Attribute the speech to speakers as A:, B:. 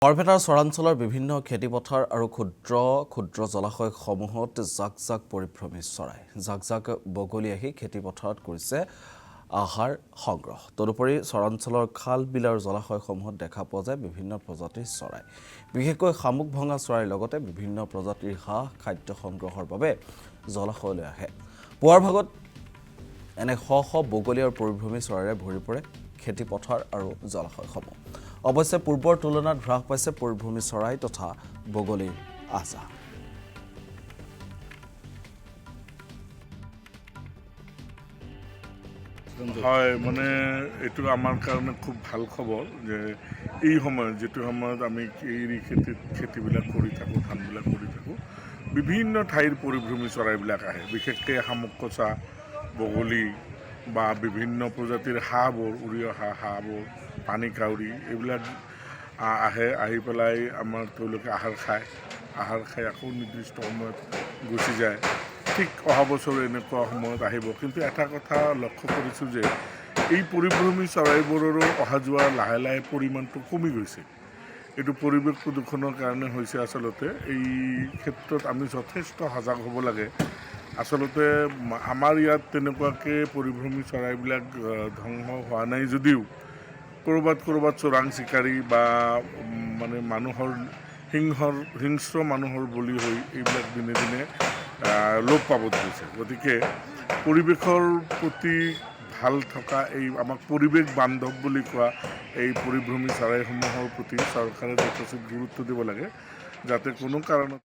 A: বৰপেটাৰ চৰাঞ্চলৰ বিভিন্ন খেতিপথাৰ আৰু ক্ষুদ্ৰ জলাশয়সমূহত জাক জাক পৰিভ্ৰমী চৰাই জাক জাক বগলী আহি খেতিপথাৰত কৰিছে আহাৰ সংগ্ৰহ। তদুপৰি চৰাঞ্চলৰ খাল বিল আৰু জলাশয়সমূহত দেখা পোৱা যায় বিভিন্ন প্ৰজাতিৰ চৰাই, বিশেষকৈ শামুক ভঙা চৰাইৰ লগতে বিভিন্ন প্ৰজাতিৰ হাঁহ খাদ্য সংগ্ৰহৰ বাবে জলাশয়লৈ আহে। পুৱাৰ ভাগত এনে শ শ বগলী আৰু পৰিভ্ৰমী চৰাইৰে ভৰি পৰে খেতিপথাৰ আৰু জলাশয়সমূহ। অৱশ্যে পূৰ্বৰ তুলনাত হ্ৰাস পাইছে পৰিভ্ৰমী চৰাই তথা বগলীৰ আহযাহ।
B: হয়, মানে এইটো আমাৰ কাৰণে খুব ভাল খবৰ যে এই সময়ত যিটো সময়ত আমি এই খেতিবিলাক কৰি থাকোঁ, ধানবিলাক কৰি থাকোঁ, বিভিন্ন ঠাইৰ পৰিভ্ৰমী চৰাইবিলাক আহে। বিশেষকৈ শামুক কচা, বগলী বা বিভিন্ন প্ৰজাতিৰ হাঁহবোৰ, উৰি অহা হাঁহবোৰ, পানী কাউৰী এইবিলাক আহে। আহি পেলাই আমাৰ তেওঁলোকে আহাৰ খাই আকৌ নিৰ্দিষ্ট সময়ত গুচি যায়। ঠিক অহা বছৰ এনেকুৱা সময়ত আহিব। কিন্তু এটা কথা লক্ষ্য কৰিছোঁ যে এই পৰিভ্ৰমী চৰাইবোৰৰো অহা যোৱা লাহে লাহে পৰিমাণটো কমি গৈছে। এইটো পৰিৱেশ প্ৰদূষণৰ কাৰণে হৈছে। আচলতে এই ক্ষেত্ৰত আমি যথেষ্ট সজাগ হ'ব লাগে। আচলতে আমাৰ ইয়াত তেনেকুৱাকৈ পৰিভ্ৰমী চৰাইবিলাক ধ্বংস হোৱা নাই যদিও ক'ৰবাত চোৰাং চিকাৰী বা মানে হিংস্ৰ মানুহৰ বলি হৈ এইবিলাক দিনে দিনে লোপ পাব ধৰিছে। গতিকে পৰিৱেশৰ প্ৰতি ভাল থকা এই আমাক পৰিৱেশ বান্ধৱ বুলি কোৱা এই পৰিভ্ৰমী চৰাইসমূহৰ প্ৰতি চৰকাৰে যথেষ্ট গুৰুত্ব দিব লাগে, যাতে কোনো কাৰণত